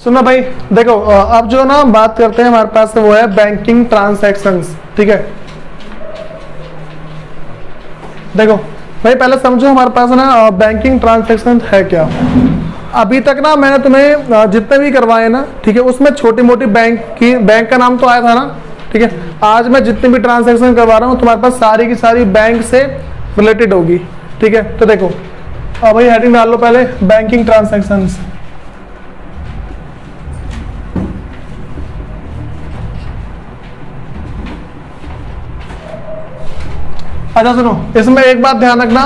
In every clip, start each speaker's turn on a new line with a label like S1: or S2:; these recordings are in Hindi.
S1: सुनो भाई, देखो अब जो ना बात करते हैं हमारे पास वो है बैंकिंग ट्रांसैक्शंस। ठीक है, देखो भाई पहले समझो हमारे पास ना बैंकिंग ट्रांसैक्शन है क्या। अभी तक ना मैंने तुम्हें जितने भी करवाए ना, ठीक है, उसमें छोटी मोटी बैंक का नाम तो आया था ना। ठीक है, आज मैं जितनी भी ट्रांसैक्शन करवा रहा हूँ तुम्हारे पास सारी की सारी बैंक से रिलेटेड होगी। ठीक है, तो देखो भाई हेडिंग डाल लो पहले, बैंकिंग ट्रांसैक्शंस। अच्छा सुनो, इसमें एक बात ध्यान रखना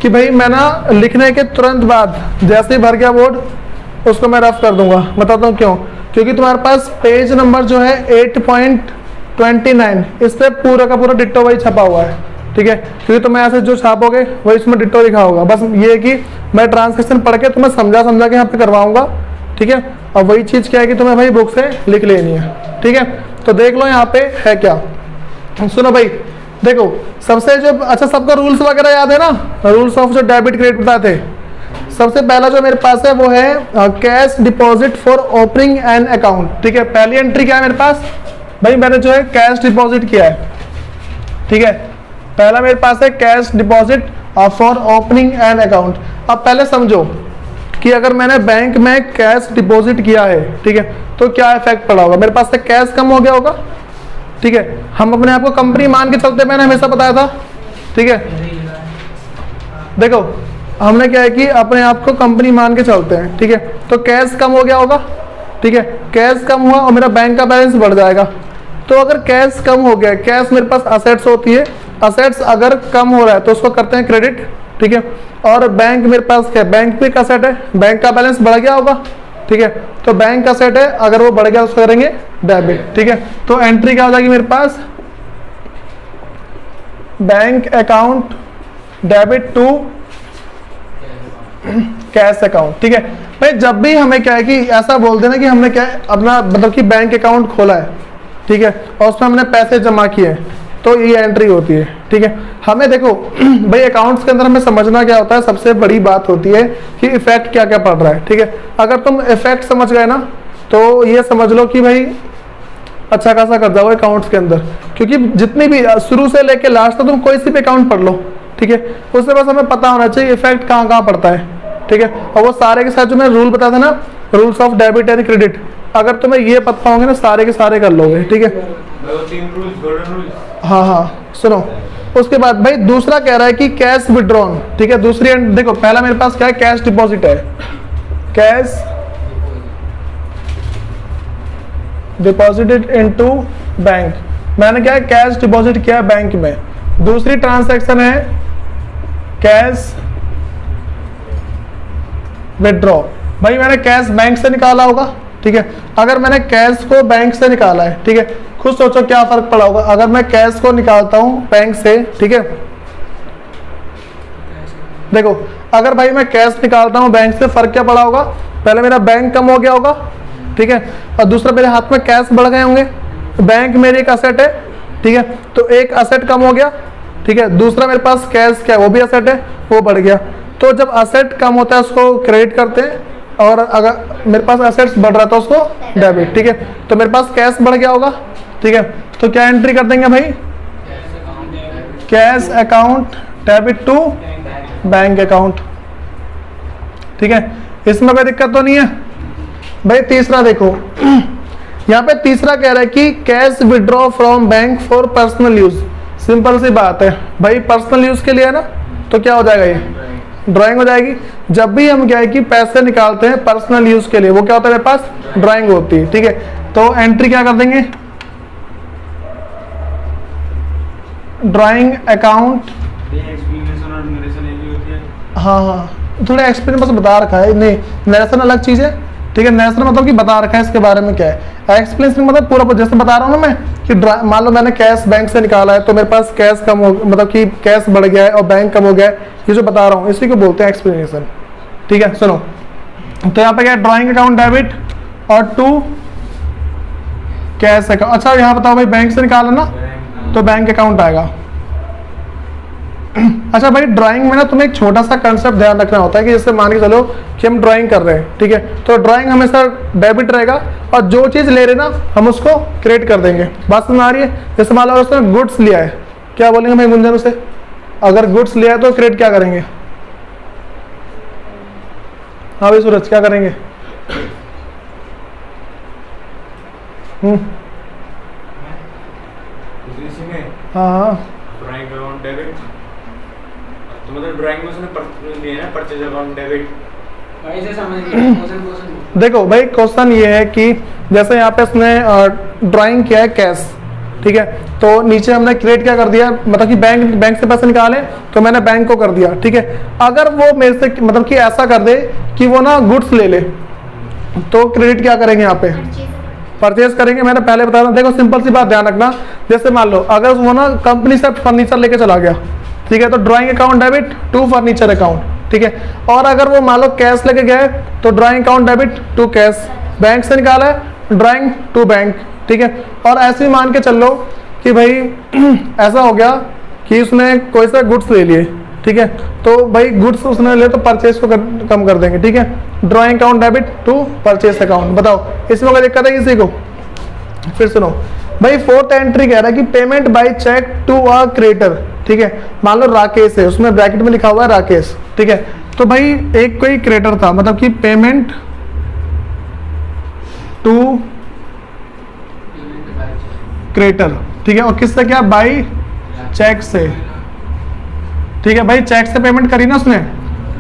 S1: कि भाई मैं ना लिखने के तुरंत बाद जैसे ही भर गया बोर्ड उसको मैं रफ कर दूंगा। बताता हूँ क्यों। क्योंकि तुम्हारे पास पेज नंबर जो है 8.29 इस पे पूरा का पूरा डिट्टो वही छपा हुआ है। ठीक है, क्योंकि तुम्हें ऐसे जो छापोगे वही इसमें डिट्टो लिखा होगा। बस ये कि मैं ट्रांसलेशन पढ़ के तुम्हें समझा के यहाँ पे करवाऊंगा। ठीक है, और वही चीज क्या है कि तुम्हें भाई बुक से लिख लेनी है। ठीक है, तो देख लो यहाँ पे है क्या। सुनो भाई, देखो सबसे जो अच्छा सबका रूल्स वगैरह याद है ना, रूल्स ऑफ जो डेबिट क्रेडिट बताए थे। सबसे पहला जो मेरे पास है वो है cash deposit for opening an account. ठीक है, पहली एंट्री क्या है मेरे पास, भाई मैंने जो है कैश डिपॉजिट किया है। ठीक है, पहला मेरे पास है cash deposit for opening an account. अब पहले समझो कि अगर मैंने बैंक में कैश डिपॉजिट किया है, ठीक है, तो क्या इफेक्ट पड़ा होगा। मेरे पास से कैश कम हो गया होगा। ठीक है, हम अपने आप को कंपनी मान के चलते, मैंने हमेशा बताया था। ठीक है, देखो हमने क्या है कि अपने आप को कंपनी मान के चलते हैं। ठीक है, तो कैश कम हो गया होगा। ठीक है, कैश कम हुआ और मेरा बैंक का बैलेंस बढ़ जाएगा। तो अगर कैश कम हो गया, कैश मेरे पास असेट्स होती है, असेट्स अगर कम हो रहा है तो उसको करते हैं क्रेडिट। ठीक है, और बैंक मेरे पास क्या है, बैंक भी एक असेट है, बैंक का बैलेंस बढ़ गया होगा। ठीक है, तो बैंक का सेट है, अगर वो बढ़ गया उसको करेंगे डेबिट। ठीक है, तो एंट्री क्या हो जाएगी मेरे पास, bank account debit to cash account. ठीक है भाई, जब भी हमें क्या है कि ऐसा बोल देना कि हमने क्या है अपना मतलब कि बैंक अकाउंट खोला है, ठीक है, और उसमें हमने पैसे जमा किए हैं, तो ये एंट्री होती है। ठीक है, हमें देखो भाई अकाउंट्स के अंदर हमें समझना क्या होता है, सबसे बड़ी बात होती है कि इफेक्ट क्या क्या पड़ रहा है। ठीक है, अगर तुम इफेक्ट समझ गए ना तो ये समझ लो कि भाई अच्छा खासा कर जाओगे अकाउंट्स के अंदर। क्योंकि जितनी भी शुरू से लेके लास्ट तक तुम कोई सी भी अकाउंट पढ़ लो, ठीक है, उससे बस हमें पता होना चाहिए इफेक्ट कहाँ कहाँ पड़ता है। ठीक है, और वो सारे के साथ जो मैं रूल बताया था ना, rules of debit and credit, अगर तुम्हें ये पता होंगे ना सारे के सारे कर लोगे। ठीक है, हाँ हाँ सुनो, उसके बाद भाई दूसरा कह रहा है कि कैश विड्रॉन। ठीक है, दूसरी देखो पहला मेरे पास क्या है, कैश डिपॉजिट है, कैश डिपॉजिटेड इनटू बैंक। मैंने क्या है, कैश डिपॉजिट किया है बैंक में। दूसरी ट्रांसैक्शन है कैश विड्रॉ। भाई मैंने कैश बैंक से निकाला होगा। ठीक है, अगर मैंने कैश को बैंक से निकाला है, ठीक है, खुद सोचो क्या फर्क पड़ा होगा अगर मैं कैश को निकालता हूं बैंक से। ठीक है, देखो अगर भाई मैं कैश निकालता हूं बैंक से, फर्क क्या पड़ा होगा, पहले मेरा बैंक कम हो गया होगा। ठीक है, और दूसरा मेरे हाथ में कैश बढ़ गए होंगे। बैंक मेरी एक असेट है। ठीक है, तो एक असेट कम हो गया। ठीक है, दूसरा मेरे पास कैश क्या है, वो भी असेट है, वो बढ़ गया। तो जब असेट कम होता है उसको क्रेडिट करते हैं, और अगर मेरे पास असेट्स बढ़ रहा था उसको डेबिट। ठीक है, तो मेरे पास कैश बढ़ गया होगा। ठीक है, तो क्या एंट्री कर देंगे भाई, cash account debit to bank account. ठीक है, इसमें कोई दिक्कत तो नहीं है भाई। तीसरा देखो यहाँ पे तीसरा कह रहा है कि cash withdraw from bank for personal use. Simple सी बात है भाई, पर्सनल यूज के लिए है ना, तो क्या हो जाएगा, ये ड्राइंग हो जाएगी। जब भी हम क्या है कि पैसे निकालते हैं पर्सनल यूज के लिए, वो क्या होता है मेरे पास, ड्राइंग होती है। ठीक है, तो एंट्री क्या कर देंगे, ड्राइंग अकाउंट। हाँ हाँ, थोड़ा एक्सपीरियंस बस बता रखा है, नहीं नरेशन अलग चीज है। ठीक है, नरेशन मतलब कि बता रखा है इसके बारे में क्या है, एक्सपीरियंस मतलब पूरा जैसे बता रहा हूँ ना मैं कि मान लो मैंने कैश बैंक से निकाला है तो मेरे पास कैश कम हो, मतलब कि कैश बढ़ गया है और बैंक कम हो गया है, ये जो बता रहा हूँ इसी को बोलते हैं एक्सप्लेनेशन। ठीक है, सुनो तो यहाँ पे क्या है, ड्राइंग अकाउंट डेबिट और टू कैश अकाउंट। अच्छा यहाँ बताओ भाई, बैंक से निकाला ना तो बैंक अकाउंट आएगा। अच्छा भाई, ड्राइंग में ना तुम्हें एक छोटा सा कंसेप्ट ध्यान रखना होता है कि जैसे मान के चलो कि हम ड्राइंग कर रहे हैं, ठीक है, तो ड्राइंग हमेशा डेबिट रहेगा और जो चीज़ ले रहे ना हम उसको क्रेडिट कर देंगे। बात समझ आ रही है? जैसे मान लो उसने गुड्स लिया है, क्या बोलेंगे भाई गुंजन उसे? अगर गुड्स लिया है तो क्रेडिट क्या करेंगे? हाँ भाई सूरज, क्या करेंगे? हाँ
S2: ड्राइंग अकाउंट डेबिट, तो मतलब ड्राइंग में उसने लिया ना परचेज अकाउंट डेबिट।
S3: ऐसे समझ गए।
S1: देखो भाई, क्वेश्चन ये है कि जैसे यहाँ पे इसने ड्राइंग किया है कैश, ठीक है, तो नीचे हमने क्रेडिट क्या कर दिया, मतलब कि बैंक से पैसे निकाले तो मैंने बैंक को कर दिया, ठीक है। अगर वो मेरे से मतलब कि ऐसा कर दे कि वो ना गुड्स ले ले, तो क्रेडिट क्या करेंगे यहाँ पे? परचेज करेंगे। मैंने पहले बताया था, देखो सिंपल सी बात ध्यान रखना, जैसे मान लो अगर वो ना कंपनी से फर्नीचर लेके चला गया, ठीक है, तो drawing account debit to furniture account, ठीक है। और अगर वो मान लो कैश लेके गए तो drawing account debit to cash, bank से निकाला है ड्राइंग टू बैंक, ठीक है। और ऐसे ही मान के चल लो कि भाई ऐसा हो गया कि उसने कोई सा गुड्स ले लिए, ठीक है, तो भाई गुड्स उसने ले तो परचेज को कम कर देंगे, ठीक है। Drawing account debit to purchase account, बताओ इसमें कोई दिक्कत है किसी को? फिर सुनो भाई, फोर्थ एंट्री कह रहा है कि payment by cheque to a creditor, ठीक है। मान लो राकेश है, उसमें ब्रैकेट में लिखा हुआ है राकेश, ठीक है। तो भाई एक कोई क्रेडिटर था, मतलब कि पेमेंट टू क्रेडिटर, ठीक है, और किससे क्या? बाय चेक से, ठीक है। भाई चेक से पेमेंट करी ना उसने,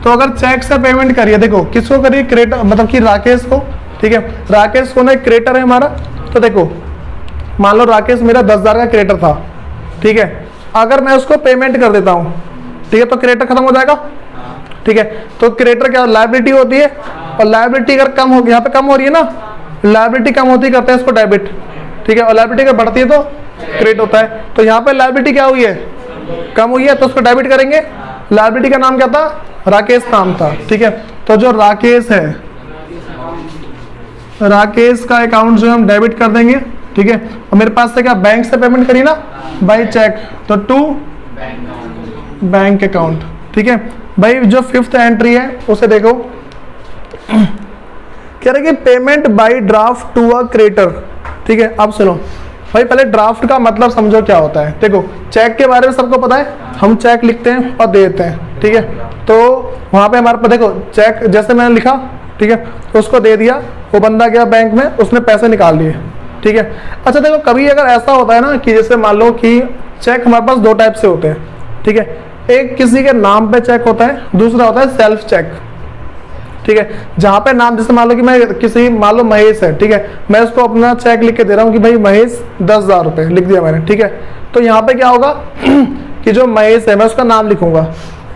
S1: तो अगर चेक से पेमेंट करी है, देखो किसको करी? क्रेडिटर, मतलब कि राकेश को, ठीक है। राकेश को ना क्रेडिटर है हमारा, तो देखो मान लो राकेश मेरा 10,000 का क्रेडिटर था, ठीक है। अगर मैं उसको पेमेंट कर देता हूँ, ठीक है, तो क्रेडिटर खत्म हो जाएगा, ठीक है। तो क्रेडिटर क्या लायबिलिटी होती है, और लायबिलिटी अगर कम होगी, यहाँ पे कम हो रही है ना, लायबिलिटी कम होती करते हैं इसको डेबिट, ठीक है, और लायबिलिटी अगर बढ़ती है तो क्रेडिट होता है। तो यहाँ पे लायबिलिटी क्या हुई है? कम हुई है, तो उसको डेबिट करेंगे। लायबिलिटी का नाम क्या था? राकेश नाम था, ठीक है। तो जो राकेश है, राकेश का अकाउंट जो हम डेबिट कर देंगे, ठीक है। और मेरे पास से क्या बैंक से पेमेंट करी ना बाय चेक, तो टू बैंक अकाउंट, ठीक है। भाई जो फिफ्थ एंट्री है उसे देखो, कह रहे कि payment by draft to a creditor, ठीक है। अब सुनो भाई, पहले ड्राफ्ट का मतलब समझो क्या होता है। देखो चेक के बारे में सबको पता है, हम चेक लिखते हैं और दे देते हैं, ठीक है। तो वहां पे हमारे पास देखो चेक जैसे मैंने लिखा, ठीक है, तो उसको दे दिया, वो बंदा गया बैंक में, उसने पैसे निकाल लिए, ठीक है। अच्छा देखो कभी अगर ऐसा होता है ना कि जैसे मान लो कि चेक हमारे पास दो टाइप से होते हैं, ठीक है। एक किसी के नाम पे चेक होता है, दूसरा होता है सेल्फ चेक, ठीक है। जहां पे नाम, जैसे मान लो कि मैं किसी, मान लो महेश है, ठीक है, मैं उसको अपना चेक लिख के दे रहा हूँ कि भाई महेश 10,000 रुपये लिख दिया मैंने, ठीक है। तो यहाँ पे क्या होगा कि जो महेश है मैं उसका नाम लिखूंगा,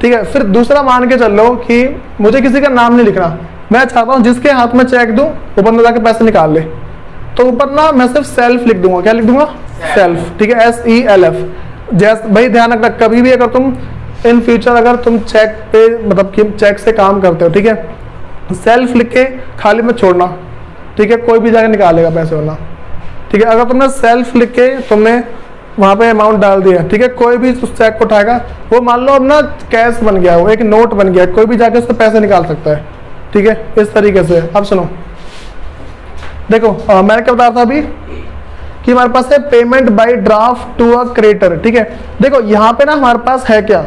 S1: ठीक है। फिर दूसरा मान के चल लो कि मुझे किसी का नाम नहीं लिखना, मैं चाहता हूँ जिसके हाथ में चेक दूं वो बंदा जाके पैसे निकाल ले, तो ऊपर ना मैं सिर्फ सेल्फ लिख दूंगा। क्या लिख दूंगा? सेल्फ, ठीक है, SELF। जैसे भाई ध्यान रखना, कभी भी अगर तुम इन फ्यूचर अगर तुम चेक पे मतलब कि चेक से काम करते हो, ठीक है, सेल्फ लिख के खाली में छोड़ना, ठीक है, कोई भी जाके निकालेगा पैसे वाला, ठीक है। अगर तुमने सेल्फ लिख के तुमने वहाँ पे अमाउंट डाल दिया, ठीक है, कोई भी उस चेक को उठाएगा, वो मान लो अब ना कैश बन गया, वो एक नोट बन गया, कोई भी जाके उससे पैसे निकाल सकता है, ठीक है, इस तरीके से। अब सुनो देखो मैंने क्या बताया था अभी कि हमारे पास है payment by draft to a creditor, ठीक है। देखो यहाँ पे ना हमारे पास है क्या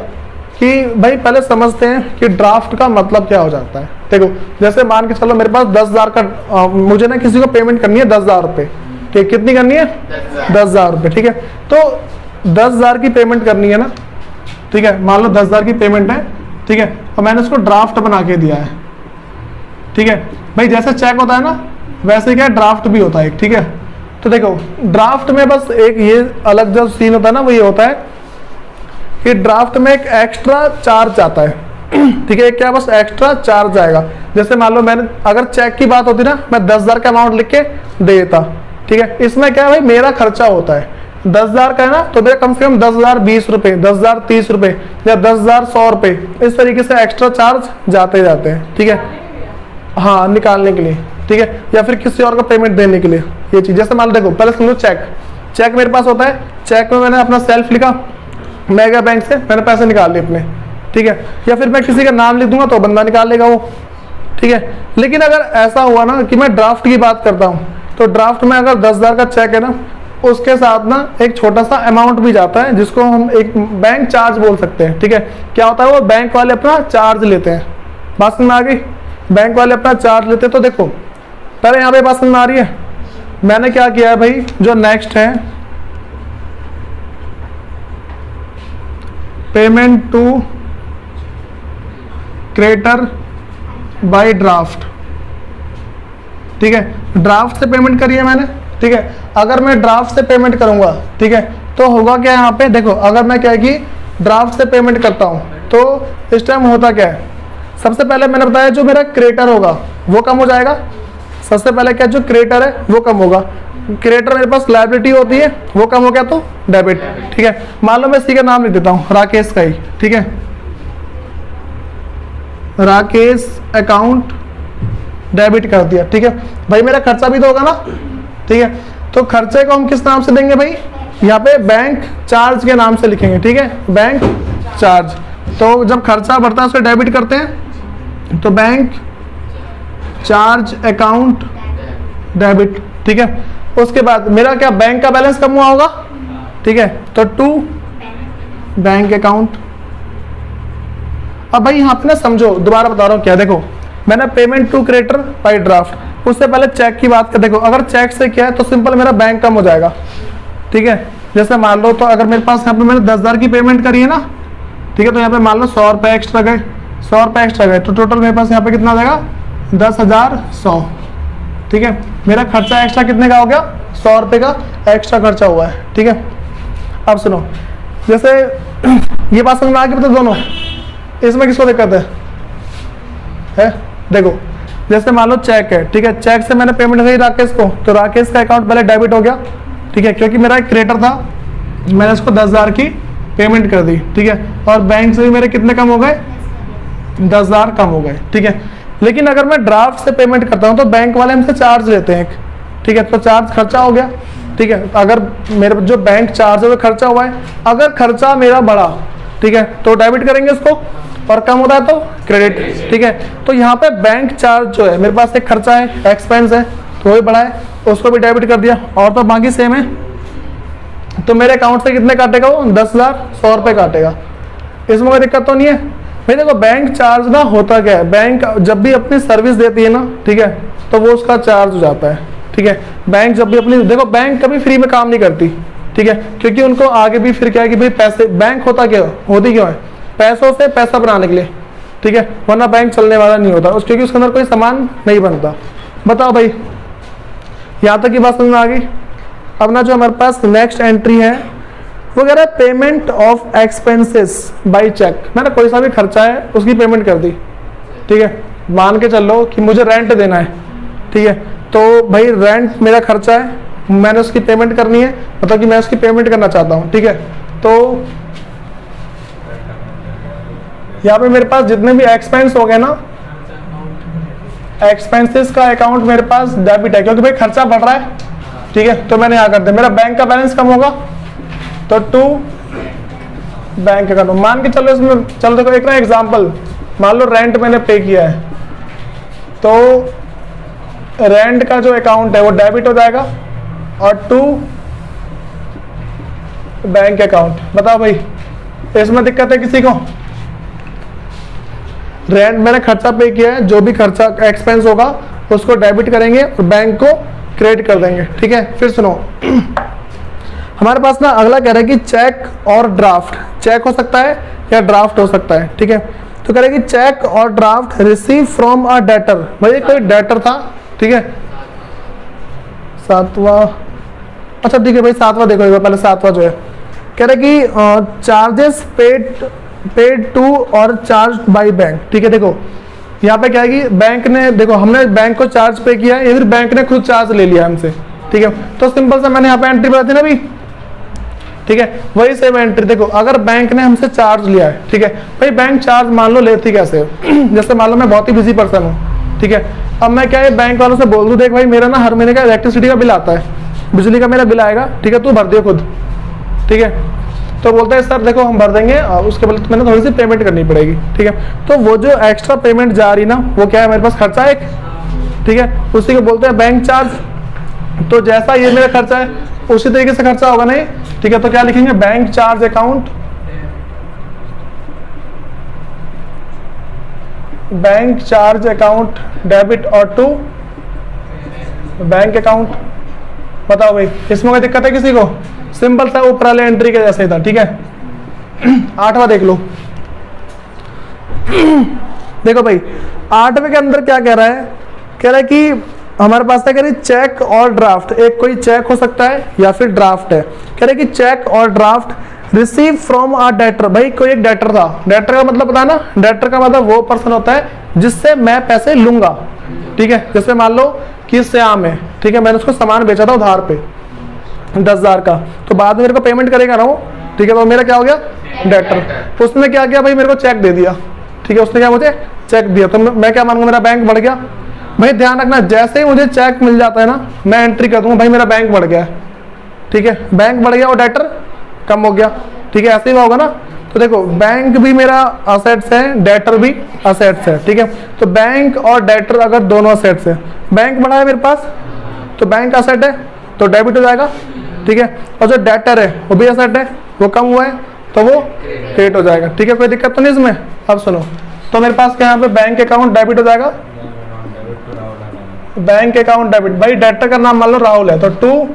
S1: कि भाई पहले समझते हैं कि ड्राफ्ट का मतलब क्या हो जाता है। देखो जैसे मान के चलो मेरे पास 10,000 का मुझे ना किसी को पेमेंट करनी है 10,000 रुपये, ठीक, कितनी करनी है? 10,000 रुपये, ठीक है। तो 10,000 की पेमेंट करनी है ना, ठीक है, मान लो 10,000 की पेमेंट है, ठीक है, और मैंने उसको ड्राफ्ट बना के दिया है, ठीक है। भाई जैसे चेक होता है ना वैसे क्या ड्राफ्ट भी होता है, ठीक है। तो देखो ड्राफ्ट में बस एक ये अलग जो सीन होता है ना वो ये होता है कि ड्राफ्ट में एक एक्स्ट्रा चार्ज आता है, ठीक है, क्या बस एक्स्ट्रा चार्ज आएगा। जैसे मान लो मैंने अगर चेक की बात होती ना मैं 10,000 का अमाउंट लिख के दे देता, ठीक है, इसमें क्या है भाई मेरा खर्चा होता है 10,000 का है ना, तो मेरा कम से कम 10,000 20 रुपये, 10,000 30 रुपये या 10,000 100 रुपये, इस तरीके से एक्स्ट्रा चार्ज जाते जाते हैं, ठीक है, हाँ निकालने के लिए, ठीक है, या फिर किसी और को पेमेंट देने के लिए ये चीज। जैसे मान लो देखो पहले समझो चेक मेरे पास होता है, चेक में मैंने अपना सेल्फ लिखा, मैं गया बैंक से, मैंने पैसे निकाल लिए अपने, ठीक है, या फिर मैं किसी का नाम लिख दूंगा तो बंदा निकाल लेगा वो, ठीक है। लेकिन अगर ऐसा हुआ ना कि मैं ड्राफ्ट की बात करता हूँ, तो ड्राफ्ट में अगर 10,000 का चेक है ना, उसके साथ ना एक छोटा सा अमाउंट भी जाता है जिसको हम एक बैंक चार्ज बोल सकते हैं, ठीक है। क्या होता है, वो बैंक वाले अपना चार्ज लेते हैं। बात समझ में आ गई? बैंक वाले अपना चार्ज लेते हैं। तो देखो पहले यहाँ पे बात समझ में आ रही है, मैंने क्या किया है भाई, जो नेक्स्ट है payment to creditor by draft, ठीक है, ड्राफ्ट से पेमेंट करी है मैंने, ठीक है। अगर मैं ड्राफ्ट से पेमेंट करूंगा, ठीक है, तो होगा क्या यहाँ पे, देखो अगर मैं क्या है कि ड्राफ्ट से पेमेंट करता हूँ तो इस टाइम होता क्या है, सबसे पहले मैंने बताया जो मेरा क्रेडिटर होगा वो कम हो जाएगा। सबसे पहले क्या, जो क्रेडिटर है वो कम होगा। क्रेडिटर मेरे पास लायबिलिटी होती है, वो कम हो गया तो डेबिट, ठीक है। मान लो मैं इसी का नाम लिख देता हूँ, राकेश का ही, ठीक है, राकेश अकाउंट डेबिट कर दिया, ठीक है। भाई मेरा खर्चा भी तो होगा ना, ठीक है, तो खर्चे को हम किस नाम से देंगे भाई, यहाँ पे बैंक चार्ज के नाम से लिखेंगे, ठीक है, बैंक चार्ज। तो जब खर्चा बढ़ता है उसको डेबिट करते हैं, तो बैंक चार्ज अकाउंट डेबिट, ठीक है। उसके बाद मेरा क्या, बैंक का बैलेंस कम हुआ होगा, ठीक है, तो टू बैंक अकाउंट। अब भाई यहाँ पे ना समझो, दोबारा बता रहा हूँ क्या, देखो मैंने payment to creditor by draft, उससे पहले चेक की बात कर, देखो अगर चेक से क्या है तो सिंपल मेरा बैंक कम हो जाएगा, ठीक है। जैसे मान लो, तो अगर मेरे पास यहाँ पे मैंने 10,000 की पेमेंट करी है ना, ठीक है, तो यहाँ पे मान लो 100 रुपये एक्स्ट्रा गए, 100 रुपये एक्स्ट्रा गए, तो टोटल मेरे पास यहाँ पे कितना आ जाएगा, 10,100, ठीक है। मेरा खर्चा एक्स्ट्रा कितने का हो गया, 100 रुपये का एक्स्ट्रा खर्चा हुआ है, ठीक है। अब सुनो, जैसे ये बात समझ में आ गई पता दोनों, इसमें किसको दिक्कत है? देखो जैसे मान लो चेक है, ठीक है, चेक से मैंने पेमेंट करी राकेश को, तो राकेश का अकाउंट पहले डेबिट हो गया, ठीक है, क्योंकि मेरा एक क्रेडिटर था, मैंने उसको 10,000 की पेमेंट कर दी, ठीक है, और बैंक से भी मेरे कितने कम हो गए, 10,000 कम हो गए, ठीक है। लेकिन अगर मैं ड्राफ्ट से पेमेंट करता हूँ तो बैंक वाले हमसे चार्ज लेते हैं, ठीक है, तो चार्ज खर्चा हो गया, ठीक है। अगर मेरे जो बैंक चार्ज है वो खर्चा हुआ है, अगर खर्चा मेरा बढ़ा, ठीक है, तो डेबिट करेंगे उसको, और कम होता है तो क्रेडिट, ठीक है। तो यहाँ पे बैंक चार्ज जो है, मेरे पास एक खर्चा है, एक्सपेंस है, तो वही बढ़ा है, उसको भी डेबिट कर दिया, और तो बाकी सेम है। तो मेरे अकाउंट से कितने काटेगा वो, 10,100 रुपये काटेगा, इसमें कोई दिक्कत तो नहीं है भाई। देखो बैंक चार्ज ना होता क्या है, बैंक जब भी अपनी सर्विस देती है ना, ठीक है, तो वो उसका चार्ज हो जाता है, ठीक है। बैंक जब भी अपनी, देखो बैंक कभी फ्री में काम नहीं करती, ठीक है, क्योंकि उनको आगे भी फिर क्या है कि भाई पैसे, बैंक होता क्या, होती क्यों है, पैसों से पैसा बनाने के लिए, ठीक है, वरना बैंक चलने वाला नहीं होता, क्योंकि उसके अंदर कोई सामान नहीं बनता। बताओ भाई, यहाँ तक की बात समझ में आ गई? अब ना जो हमारे पास नेक्स्ट एंट्री है वो कह रहा है payment of expenses by cheque. मैंने कोई सा भी खर्चा है उसकी पेमेंट कर दी, ठीक है। मान के चल लो कि मुझे रेंट देना है, ठीक है, तो भाई रेंट मेरा खर्चा है, मैंने उसकी पेमेंट करनी है, मतलब कि मैं उसकी पेमेंट करना चाहता हूँ, ठीक है। तो यहाँ पे मेरे पास जितने भी एक्सपेंस हो गए ना, एक्सपेंसेस का अकाउंट मेरे पास डेबिट है, क्योंकि भाई खर्चा बढ़ रहा है, ठीक है, तो मैंने यहाँ कर दिया। मेरा बैंक का बैलेंस कम होगा तो टू बैंक अकाउंट। मान के चलो इसमें, चलो देखो एक ना एग्जांपल, मान लो रेंट मैंने पे किया है, तो रेंट का जो अकाउंट है वो डेबिट हो जाएगा, और टू बैंक अकाउंट। बताओ भाई इसमें दिक्कत है किसी को? रेंट मैंने खर्चा पे किया है, जो भी खर्चा एक्सपेंस होगा उसको डेबिट करेंगे और बैंक को क्रेडिट कर देंगे, ठीक है। फिर सुनो, हमारे पास ना अगला कह रहा है कि चेक और ड्राफ्ट, चेक हो सकता है या ड्राफ्ट हो सकता है, ठीक है। तो कह रहा है कि चेक और draft receive from a debtor. भाई कोई डेटर था, ठीक है, सातवां, अच्छा ठीक है भाई सातवां देखो एक बार, पहले सातवां जो है कह रहा है कि चार्जेस पेड टू और चार्ज बाय बैंक, ठीक है। देखो यहाँ पे क्या है कि बैंक ने, देखो हमने बैंक को चार्ज पे किया है या फिर बैंक ने खुद चार्ज ले लिया हमसे, ठीक है। तो सिंपल सा मैंने यहाँ पे एंट्री बता दी ना अभी, ठीक है, वही सेम एंट्री। देखो अगर बैंक ने हमसे चार्ज लिया है, ठीक है, भाई बैंक चार्ज मान लो लेती कैसे जैसे मान लो मैं बहुत ही बिजी पर्सन हूँ, ठीक है, अब मैं क्या है बैंक वालों से बोल दूँ, देख भाई मेरा ना हर महीने का इलेक्ट्रिसिटी का बिल आता है, बिजली का मेरा बिल आएगा, ठीक है, तू भर दियो खुद, ठीक है। तो बोलता है सर देखो हम भर देंगे, उसके बदले मैंने थोड़ी सी पेमेंट करनी पड़ेगी, ठीक है। तो वो जो एक्स्ट्रा पेमेंट जा रही ना, वो क्या है, मेरे पास खर्चा एक, ठीक है, उसी को बोलते हैं बैंक चार्ज। तो जैसा ये मेरा खर्चा है उसी तरीके से खर्चा होगा नहीं, ठीक है। तो क्या लिखेंगे, bank charge account, bank charge account debit और टू बैंक अकाउंट। बताओ भाई, इसमें कोई दिक्कत है किसी को? सिंपल सा ऊपर वाले एंट्री के जैसे ही था, ठीक है। 8वां देख लो। देखो भाई 8वें के अंदर क्या कह रहा है, कह रहा है कि हमारे पास है, कह रही चेक और ड्राफ्ट, एक कोई चेक हो सकता है या फिर ड्राफ्ट है। कह रहे कि चेक और draft receive from a debtor. भाई कोई एक डेटर था, डेटर का मतलब पता है ना, डेटर का मतलब वो पर्सन होता है जिससे मैं पैसे लूंगा, ठीक है। जैसे मान लो कि श्याम है, ठीक है, मैंने उसको सामान बेचा था उधार पे 10,000 का, तो बाद में मेरे को पेमेंट करेगा ना वो, ठीक है। तो मेरा क्या हो गया, डेटर। उसने क्या किया भाई, मेरे को चेक दे दिया, ठीक है, उसने क्या मुझे चेक दिया, तो मैं क्या मानूंगा, मेरा बैंक बढ़ गया। भाई ध्यान रखना, जैसे ही मुझे चेक मिल जाता है ना, मैं एंट्री कर दूंगा भाई मेरा बैंक बढ़ गया है, ठीक है। बैंक बढ़ गया और डेटर कम हो गया, ठीक है, ऐसे ही होगा ना। तो देखो बैंक भी मेरा असेट्स है, डेटर भी असेट्स है, ठीक है। तो बैंक और डेटर अगर दोनों असेट्स है, बैंक बढ़ा है मेरे पास तो बैंक असेट है तो डेबिट हो जाएगा, ठीक है। और जो डेटर है वो भी असेट है, वो कम हुआ है तो वो क्रेडिट हो जाएगा, ठीक है। कोई दिक्कत तो नहीं इसमें। अब सुनो, तो मेरे पास क्या यहाँ पे बैंक अकाउंट डेबिट हो जाएगा, बैंक अकाउंट डेबिट। भाई डेटर का नाम मान लो राहुल है तो टू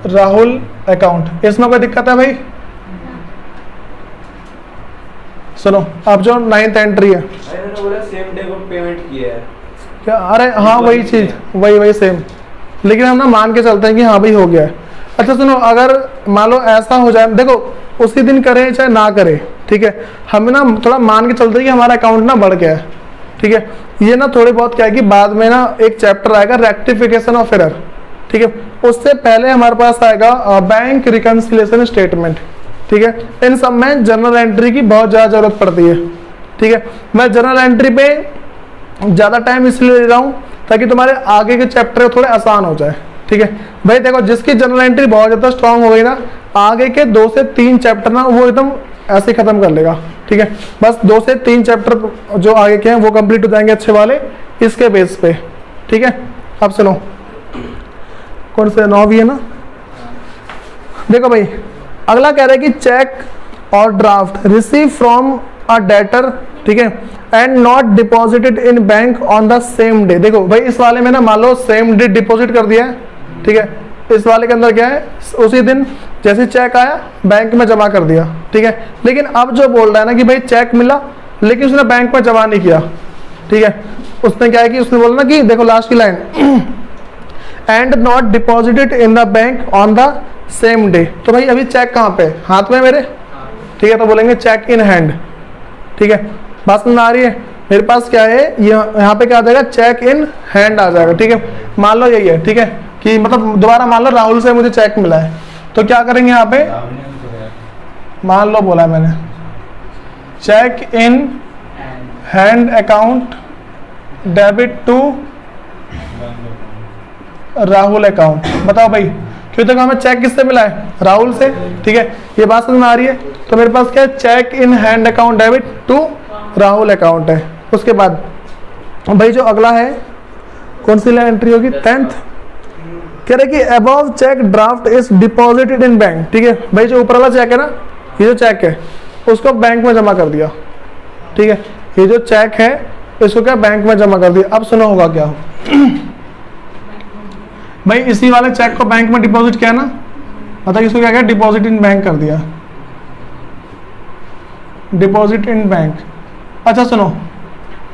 S1: राहुल अकाउंट। इसमें कोई दिक्कत है भाई? सुनो, अब जो 9th एंट्री है,
S2: सेम डे को पेमेंट किया है
S1: क्या, अरे हाँ वही चीज, वही सेम, लेकिन हम ना मान के चलते हैं कि हाँ भाई हो गया है। अच्छा सुनो, अगर मान लो ऐसा हो जाए, देखो उसी दिन करें चाहे ना करें, ठीक है, हमें ना थोड़ा मान के चलते हैं कि हमारा अकाउंट ना बढ़ गया है, ठीक है। ये ना थोड़ी बहुत क्या है कि बाद में ना एक चैप्टर आएगा रेक्टिफिकेशन ऑफ एरर, ठीक है, उससे पहले हमारे पास आएगा बैंक रिकंसिलिएशन स्टेटमेंट, ठीक है। इन सब में जर्नल एंट्री की बहुत ज़्यादा जरूरत पड़ती है, ठीक है। मैं जर्नल एंट्री पे ज़्यादा टाइम इसलिए ले रहा हूँ ताकि तुम्हारे आगे के चैप्टर थोड़े आसान हो जाए, ठीक है। भाई देखो जिसकी जर्नल एंट्री बहुत ज़्यादा स्ट्रांग हो गई ना, आगे के 2 से 3 चैप्टर ना वो एकदम ऐसे खत्म कर लेगा, ठीक है। बस 2 से 3 चैप्टर जो आगे के हैं वो कंप्लीट हो जाएंगे अच्छे वाले इसके बेस पे, ठीक है। अब सुनो, कौन से 9 भी है ना। देखो भाई अगला कह रहा है कि चेक और draft receive from a debtor, ठीक है, and not deposited in bank on the same day. देखो भाई इस वाले में ना मान लो सेम डे डिपॉजिट कर दिया है, ठीक है। इस वाले के अंदर क्या है, उसी दिन जैसे चेक आया बैंक में जमा कर दिया, ठीक है। लेकिन अब जो बोल रहा है ना कि भाई चेक मिला लेकिन उसने बैंक में जमा नहीं किया, ठीक है। उसने क्या है कि उसने बोला ना कि देखो लास्ट की line, and not deposited in the bank on the same day. तो भाई अभी चेक कहाँ पे, हाथ में मेरे, ठीक है, तो बोलेंगे चेक इन हैंड, ठीक है। बात समझ आ रही है? मेरे पास क्या है, यहाँ पे क्या आ जाएगा, चेक इन हैंड आ जाएगा, ठीक है। मान लो यही है, ठीक है, कि मतलब दोबारा मान लो राहुल से मुझे चेक मिला है, तो क्या करेंगे यहाँ पे, मान लो बोला है मैंने cheque in hand account debit to Rahul account. बताओ भाई, क्यों तक हमें चेक किससे मिला है, राहुल से, ठीक है। ये बात समझ में आ रही है? तो मेरे पास क्या है, cheque in hand account debit to Rahul account है। उसके बाद भाई जो अगला है कौन सी एंट्री होगी, 10th, कह रहे कि above cheque draft is deposited in bank, ठीक है। भाई जो ऊपर वाला चेक है ना, ये जो चेक है उसको बैंक में जमा कर दिया, ठीक है। ये जो चेक है इसको क्या बैंक में जमा कर दिया। अब सुनो होगा क्या भाई, इसी वाले चेक को बैंक में डिपॉजिट किया ना, मतलब इसको क्या किया, डिपॉजिट इन बैंक कर दिया, डिपॉजिट इन बैंक। अच्छा सुनो,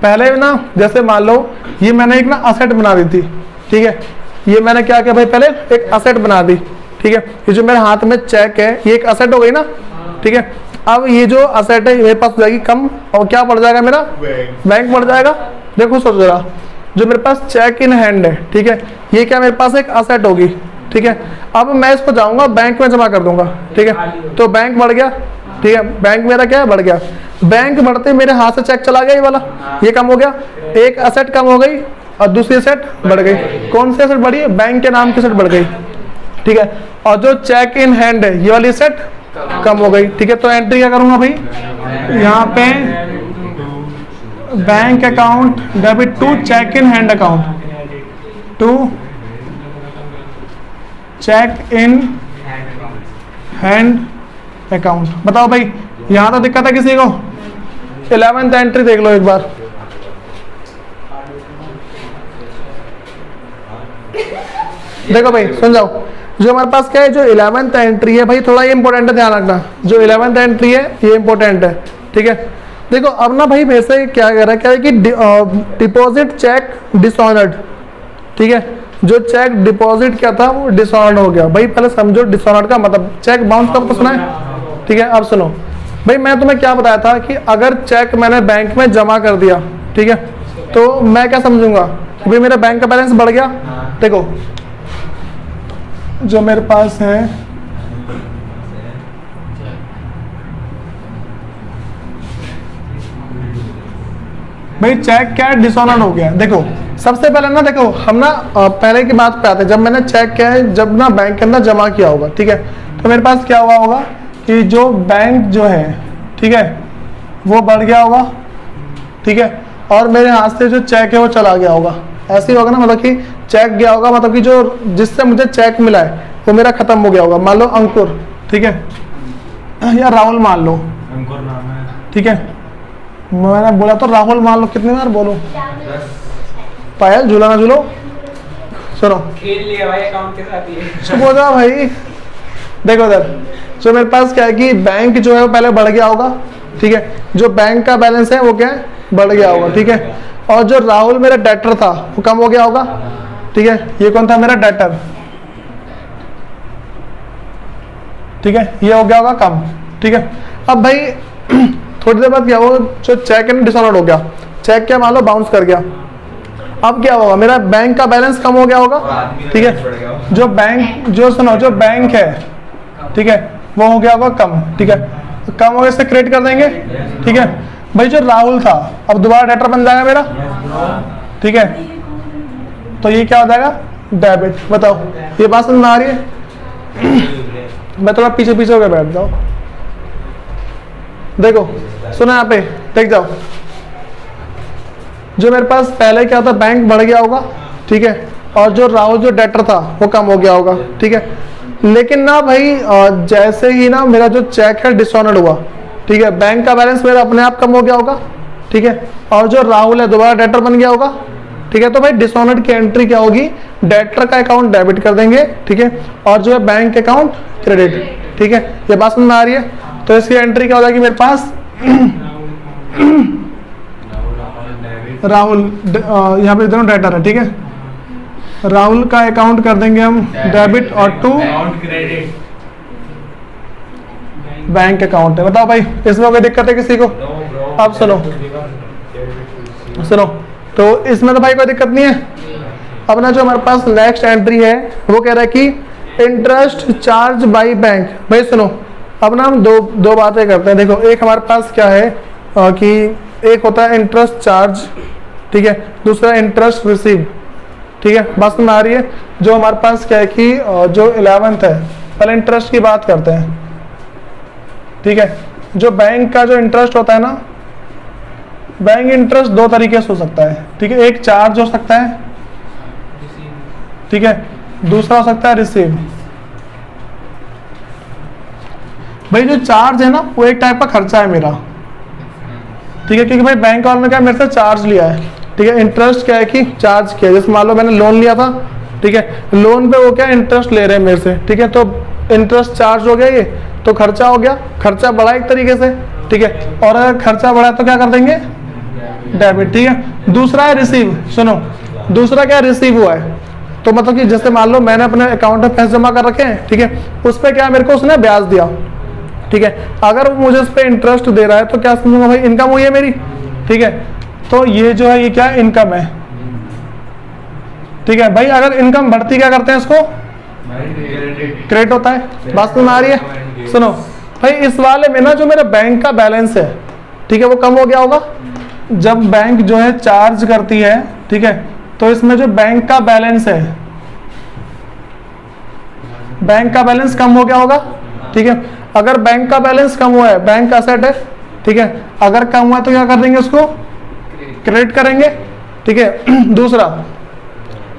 S1: पहले ना जैसे मान लो ये मैंने एक ना असेट बना दी थी, ठीक है। ये मैंने क्या किया भाई, पहले एक असेट बना दी, ठीक है। ये जो मेरे हाथ में चेक है ये एक असेट हो गई ना, ठीक है। अब ये जो असेट है मेरे पास हो जाएगी कम, और क्या बढ़ जाएगा मेरा, बैंक बढ़ जाएगा। देखो सोचो जरा, जो मेरे पास चेक इन हैंड है, ठीक है, ये क्या मेरे पास एक असेट होगी, ठीक है। अब मैं इसको जाऊंगा बैंक में जमा कर दूंगा, ठीक है, तो बैंक बढ़ गया, ठीक है। बैंक मेरा क्या है, बढ़ गया। बैंक बढ़ते मेरे हाथ से चेक चला गया, ये वाला, ये कम हो गया, एक असेट कम हो गई और दूसरी असेट बढ़ गई। कौन सी असेट बढ़ी है, बैंक के नाम की असेट बढ़ गई, ठीक है, और जो चेक इन हैंड है ये वाली सेट कम हो गई। ठीक है, तो एंट्री क्या करूंगा भाई, यहाँ पे bank account debit to cheque in hand account, to cheque in hand account. बताओ भाई यहां तो दिक्कत है किसी को? 11th एंट्री देख लो एक बार। देखो भाई सुन जाओ, जो हमारे पास क्या है, जो 11th एंट्री है भाई, थोड़ा ये इंपॉर्टेंट है, ध्यान रखना। जो 11th एंट्री है ये इंपॉर्टेंट है। ठीक है, देखो अब ना भाई मेरे से क्या कह रहा है, क्या है कि डिपॉजिट चेक डिसऑनर्ड। ठीक है, जो चेक डिपॉजिट क्या था वो डिसऑनर्ड हो गया। भाई पहले समझो डिसऑनर्ड का मतलब, चेक बाउंस कब सुना है? ठीक है, अब सुनो भाई, मैं तुम्हें क्या बताया था कि अगर चेक मैंने बैंक में जमा कर दिया, ठीक है, तो मैं क्या समझूंगा कि भाई मेरा बैंक का बैलेंस बढ़ गया। देखो जो मेरे पास है, भाई चेक क्या है, डिसऑनर्ड हो गया। देखो सबसे पहले ना, देखो हम ना पहले की बात पे आते हैं, जब मैंने चेक क्या है, जब ना बैंक के अंदर जमा किया होगा, ठीक है, तो मेरे पास क्या हुआ होगा कि जो बैंक जो है, ठीक है, वो बढ़ गया होगा। ठीक है, और मेरे हाथ से जो चेक है वो चला गया होगा। ऐसे ही होगा ना, मतलब कि चेक गया होगा, मतलब कि जो जिससे मुझे चेक मिला है वो मेरा खत्म हो गया होगा। मान लो अंकुर, ठीक है, या राहुल मान लो,
S2: अंकुर नाम है।
S1: ठीक है, मैंने बोला तो राहुल मान लो, कितनी बार बोलो? पायल झूला ना झूलो। सुनो
S3: खेल लिया भाई अकाउंट के साथ ये।
S1: चुप हो जाओ भाई। देखो इधर, जो मेरे पास क्या है कि बैंक जो है वो पहले बढ़ गया होगा। ठीक है, जो बैंक का बैलेंस है वो क्या है, बढ़ गया होगा। ठीक है, और जो राहुल मेरा डेटर था वो कम हो गया होगा। ठीक है, ये कौन था, मेरा डेटर। ठीक है, ये हो गया होगा कम। ठीक है, अब भाई थोड़ी देर बाद क्या हो, जो चेक है डिसऑनर्ड हो गया, चेक क्या मान लो बाउंस कर गया। अब क्या होगा, मेरा बैंक का बैलेंस कम हो गया होगा। ठीक है, जो बैंक, जो सुनो, जो बैंक है, ठीक है, वो हो गया होगा कम। ठीक है, कम हो गया, इससे क्रिएट कर देंगे। ठीक है भाई, जो राहुल था अब दोबारा डेटर बन जाएगा मेरा। ठीक है, तो ये क्या हो जाएगा, डेबिट। बताओ ये बात समझ में आ रही है? मैं थोड़ा पीछे पीछे होकर बैठ जाओ। देखो सुना, यहाँ पे देख जाओ, जो मेरे पास पहले क्या था, बैंक बढ़ गया होगा। ठीक है, और जो राहुल जो डेटर था वो कम हो गया होगा। ठीक है, लेकिन ना भाई जैसे ही ना मेरा जो चेक है डिसऑनर्ड हुआ, ठीक है, बैंक का बैलेंस मेरा अपने आप कम हो गया होगा। ठीक है, और जो राहुल है दोबारा डेटर बन गया होगा। ठीक है, तो भाई डिसऑनर्ड की एंट्री क्या होगी, डेटर का अकाउंट डेबिट कर देंगे। ठीक है, और जो है बैंक अकाउंट क्रेडिट। ठीक है, ये बात समझ में आ रही है? तो इसकी एंट्री क्या हो जाएगी मेरे पास, राहुल यहाँ पे दोनों डेटर है। ठीक है, राहुल का अकाउंट कर देंगे हम डेबिट और टू बैंक अकाउंट है। बताओ भाई इसमें कोई दिक्कत है किसी को? अब सुनो सुनो, तो इसमें तो भाई कोई दिक्कत नहीं है। अब ना जो हमारे पास नेक्स्ट एंट्री है वो कह रहा है कि इंटरेस्ट चार्ज बाय बैंक। भाई सुनो, अब ना हम दो बातें करते हैं। देखो एक हमारे पास क्या है कि एक होता है इंटरेस्ट चार्ज, ठीक है, दूसरा इंटरेस्ट रिसीव। ठीक है, बात में आ रही है? जो हमारे पास क्या है कि जो 11th है, पहले इंटरेस्ट की बात करते हैं। ठीक है, जो बैंक का जो इंटरेस्ट होता है ना, बैंक इंटरेस्ट दो तरीके से हो सकता है। ठीक है, एक चार्ज हो सकता है, ठीक है, दूसरा हो सकता है रिसीव। भाई जो चार्ज है ना वो एक टाइप का खर्चा है मेरा। ठीक है, क्योंकि भाई बैंक वालों ने क्या मेरे से चार्ज लिया है। ठीक है, इंटरेस्ट क्या है कि चार्ज किया, जैसे मान लो मैंने लोन लिया था। ठीक है, लोन पे वो क्या इंटरेस्ट ले रहे हैं मेरे से। ठीक है, तो इंटरेस्ट चार्ज हो गया, ये तो खर्चा हो गया, खर्चा बढ़ा एक तरीके से। ठीक है, और अगर खर्चा बढ़ा तो क्या कर देंगे, डेबिट। ठीक है, दूसरा है रिसीव। सुनो, दूसरा क्या रिसीव हुआ है, तो मतलब कि जैसे मान लो मैंने अपने अकाउंट में पैसे जमा कर रखे हैं। ठीक है, उस पर क्या मेरे को उसने ब्याज दिया। ठीक है, अगर वो मुझे उस पर इंटरेस्ट दे रहा है तो क्या समझूंगा भाई, इनकम हुई है मेरी। ठीक है, तो ये जो है ये क्या इनकम है। ठीक है भाई, अगर इनकम बढ़ती क्या करते हैं इसको, क्रेडिट होता है। बात में आ रही है? सुनो भाई, इस वाले में ना जो मेरा बैंक का बैलेंस है, ठीक है, वो कम हो गया होगा जब बैंक जो है चार्ज करती है। ठीक है, तो इसमें जो बैंक का बैलेंस है बैंक का बैलेंस कम हो गया होगा, ठीक है। अगर बैंक का बैलेंस कम हुआ है, बैंक का असेट है, ठीक है, अगर कम हुआ तो क्या कर देंगे, उसको क्रेडिट करेंगे, ठीक है। दूसरा,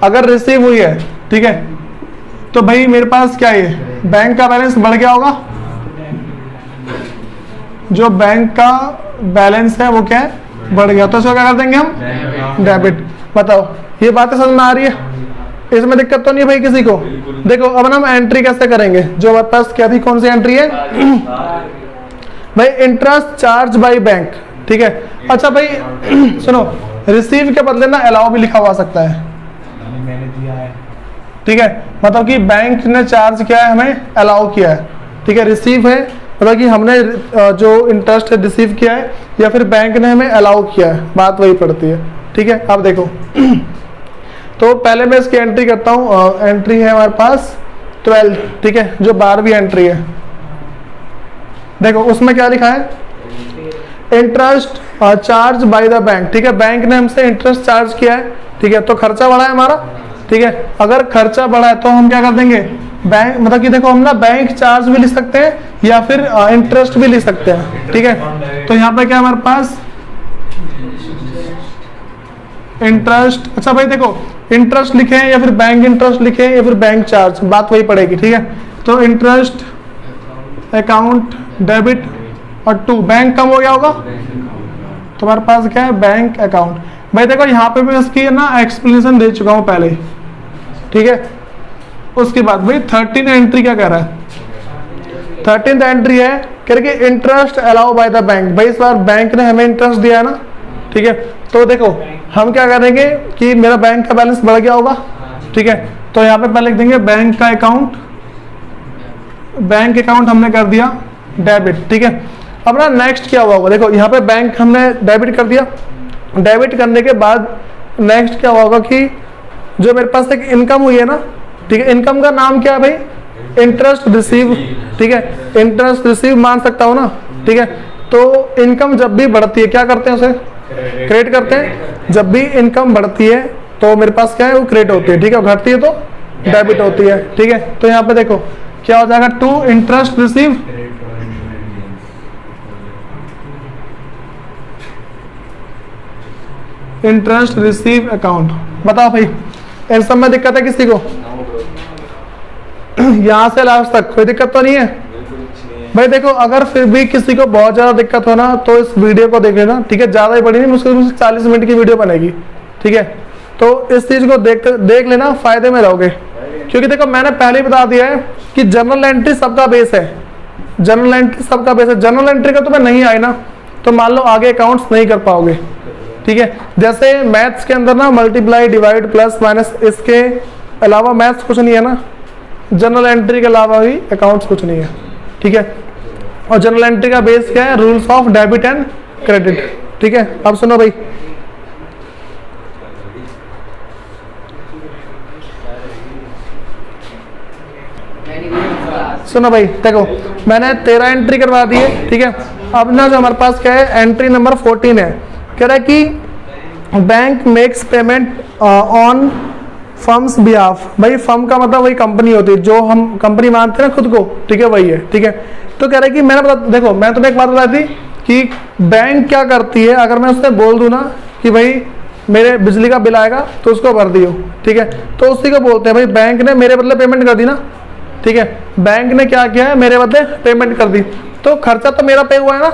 S1: अगर रिसीव हुई है, ठीक है, तो भाई मेरे पास क्या है, बैंक का बैलेंस बढ़ गया होगा, जो बैंक का बैलेंस है वो क्या है, बढ़ गया, तो इसको क्या कर देंगे हम, डेबिट। बताओ ये बातें समझ में आ रही है, इसमें दिक्कत तो नहीं है भाई किसी को। देखो अब हम एंट्री कैसे करेंगे, जो हमारे पास क्या थी, कौन सी एंट्री है भाई, इंटरेस्ट चार्ज बाय बैंक, ठीक है। अच्छा भाई सुनो, रिसीव के बदले ना अलाउ भी लिखा हुआ सकता है,
S3: मैंने दिया है,
S1: ठीक है, मतलब कि बैंक ने चार्ज किया है, हमें अलाउ किया है, ठीक है। रिसीव है मतलब कि हमने जो इंटरेस्ट है रिसीव किया है, या फिर बैंक ने हमें अलाउ किया है, बात वही पड़ती है, ठीक है। अब देखो तो पहले मैं इसकी एंट्री करता हूँ, एंट्री है हमारे पास 12, ठीक है, जो 12वीं एंट्री है। देखो उसमें क्या लिखा है, interest charge by the bank, ठीक है, बैंक ने हमसे इंटरेस्ट चार्ज किया है, ठीक है, तो खर्चा बढ़ा है हमारा, ठीक है। अगर खर्चा बढ़ा है तो हम क्या कर देंगे, बैंक मतलब कि देखो हम ना बैंक चार्ज भी लिख सकते हैं या फिर इंटरेस्ट भी लिख सकते हैं, ठीक है। तो यहाँ पे क्या हमारे पास इंटरेस्ट, अच्छा भाई देखो इंटरेस्ट लिखे हैं या फिर बैंक इंटरेस्ट लिखे हैं या फिर बैंक चार्ज, बात वही पड़ेगी, ठीक है। तो इंटरेस्ट अकाउंट डेबिट और टू बैंक कम हो गया होगा, तुम्हारे पास क्या है, बैंक अकाउंट। भाई देखो यहाँ पे मैं इसकी ना एक्सप्लेनेशन दे चुका हूँ पहले, ठीक है। उसके बाद भाई 13 एंट्री क्या कह रहा है, 13th एंट्री है करके interest allow by the bank. भाई इस बार बैंक ने हमें इंटरेस्ट दिया है ना, ठीक है। तो देखो हम क्या करेंगे कि मेरा बैंक का बैलेंस बढ़ गया होगा, ठीक है, तो यहाँ पे पहले लिख देंगे बैंक का अकाउंट, बैंक अकाउंट हमने कर दिया डेबिट, ठीक है। अब ना नेक्स्ट क्या हुआ होगा, देखो यहाँ पे बैंक हमने डेबिट कर दिया, डेबिट करने के बाद नेक्स्ट क्या हुआ होगा कि जो मेरे पास एक इनकम हुई है ना, ठीक है, इनकम का नाम क्या है भाई, इंटरेस्ट रिसीव, ठीक है, इंटरेस्ट रिसीव मान सकता हूँ ना, ठीक है। तो इनकम जब भी बढ़ती है क्या करते हैं, उसे क्रेडिट करते हैं। जब भी इनकम बढ़ती है तो मेरे पास क्या है, वो क्रेडिट होती है, ठीक है, घटती है तो डेबिट होती है, ठीक है। तो यहाँ पे देखो क्या हो जाएगा, to interest receive, interest receive account. बताओ भाई इन सब में दिक्कत है किसी को, यहाँ से लास्ट तक कोई दिक्कत तो नहीं है भाई। देखो अगर फिर भी किसी को बहुत ज्यादा दिक्कत हो ना तो इस वीडियो को देख लेना, ठीक है, ज्यादा ही बड़ी नहीं, मुश्किल से 40 मिनट की वीडियो बनेगी, ठीक है। तो इस चीज को देख लेना, फायदे में रहोगे, क्योंकि देखो मैंने पहले ही बता दिया है कि जर्नल एंट्री सबका बेस है, जर्नल एंट्री सबका बेस है। जर्नल एंट्री का तुम्हें नहीं आए ना तो मान लो आगे अकाउंट्स नहीं कर पाओगे, ठीक है। जैसे मैथ्स के अंदर ना मल्टीप्लाई डिवाइड प्लस माइनस, इसके अलावा मैथ्स कुछ नहीं है ना, जनरल एंट्री के अलावा भी अकाउंट्स कुछ नहीं है, ठीक है। और जनरल एंट्री का बेस क्या है, rules of debit and credit, ठीक है। अब सुनो भाई, सुनो भाई, देखो मैंने 13 एंट्री करवा दी है, ठीक है। अब ना जो हमारे पास क्या है, एंट्री नंबर 14 है, कह रहा है कि bank makes payment on firm's behalf. भाई फर्म का मतलब वही कंपनी होती है, जो हम कंपनी मानते हैं ना खुद को, ठीक है, वही है, ठीक है। तो कह रहा है कि मैंने देखो मैं तुम्हें एक बात बताई थी कि बैंक क्या करती है, अगर मैं उससे बोल दूं ना कि भाई मेरे बिजली का बिल आएगा तो उसको भर दियो, ठीक है, तो उसी को बोलते हैं भाई बैंक ने मेरे बदले पेमेंट कर दी ना, ठीक है। बैंक ने क्या किया है, मेरे बदले पेमेंट कर दी, तो खर्चा तो मेरा पे हुआ है ना,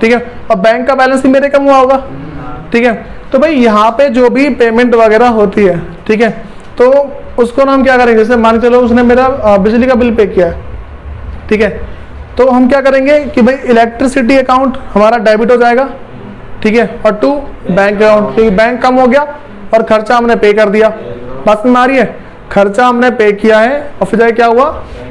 S1: ठीक है, और बैंक का बैलेंस भी मेरे कम हुआ होगा, ठीक है। तो भाई यहाँ पे जो भी पेमेंट वगैरह होती है, ठीक है, तो उसको ना हम क्या करेंगे, जैसे मान के चलो उसने मेरा बिजली का बिल पे किया है, ठीक है, तो हम क्या करेंगे कि भाई इलेक्ट्रिसिटी अकाउंट हमारा डेबिट हो जाएगा, ठीक है, और टू बैंक अकाउंट, क्योंकि बैंक कम हो गया और खर्चा हमने पे कर दिया, बात में आ रही है, खर्चा हमने पे किया है और फिर क्या हुआ,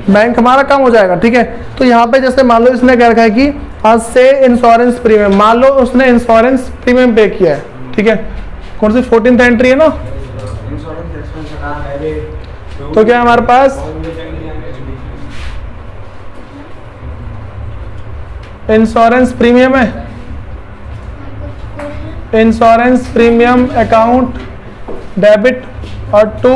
S1: बैंक हमारा कम हो जाएगा, ठीक है। तो यहाँ पे जैसे मान लो इसने क्या रखा है कि आज से इंश्योरेंस प्रीमियम, मान लो उसने इंश्योरेंस प्रीमियम पे किया है, ठीक है, कौन सी 14th एंट्री है ना, तो क्या हमारे पास इंश्योरेंस प्रीमियम है, इंश्योरेंस प्रीमियम अकाउंट डेबिट और टू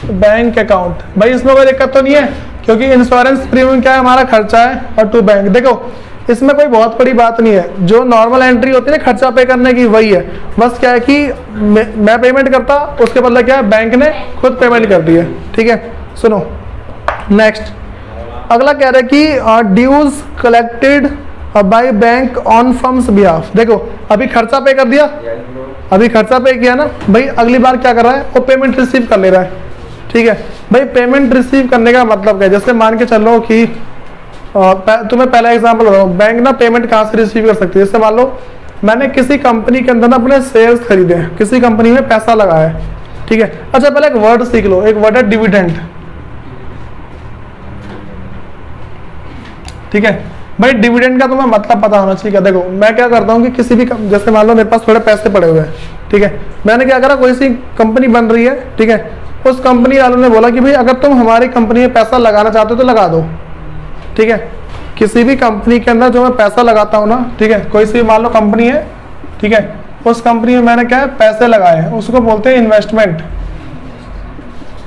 S1: बैंक अकाउंट। भाई इसमें कोई दिक्कत तो नहीं है, क्योंकि इंश्योरेंस प्रीमियम क्या है, हमारा खर्चा है, और टू बैंक। देखो इसमें कोई बहुत बड़ी बात नहीं है, जो नॉर्मल एंट्री होती है ना खर्चा पे करने की, वही है। बस क्या है कि मैं पेमेंट करता, उसके बदले क्या है बैंक ने खुद पेमेंट कर दी है। ठीक है, सुनो नेक्स्ट अगला कह रहा है कि dues collected by bank on firm's behalf. देखो अभी खर्चा पे कर दिया, अभी खर्चा पे किया ना भाई, अगली बार क्या कर रहा है, वो पेमेंट रिसीव कर ले रहा है। ठीक है भाई, पेमेंट रिसीव करने का मतलब क्या है, जैसे मान के चलो कि तुम्हें पहला एग्जांपल बताऊं, बैंक ना पेमेंट कहाँ से रिसीव कर सकती है। जैसे मान लो मैंने किसी कंपनी के अंदर ना अपने शेयर्स खरीदे हैं, किसी कंपनी में पैसा लगाया है। ठीक है, अच्छा पहले एक वर्ड सीख लो, एक वर्ड है डिविडेंड। ठीक है भाई, डिविडेंड का तुम्हें मतलब पता होना चाहिए। देखो मैं क्या करता हूँ कि किसी भी जैसे मान लो मेरे पास थोड़े पैसे पड़े हुए हैं, ठीक है, मैंने क्या करा, कोई सी कंपनी बन रही है, ठीक है, उस कंपनी वालों ने बोला कि भाई अगर तुम हमारी कंपनी में पैसा लगाना चाहते हो तो लगा दो। ठीक है, किसी भी कंपनी के अंदर जो मैं पैसा लगाता हूँ ना, ठीक है, कोई सी मान लो कंपनी है, ठीक है, उस कंपनी में मैंने क्या है पैसे लगाए हैं, उसको बोलते हैं इन्वेस्टमेंट।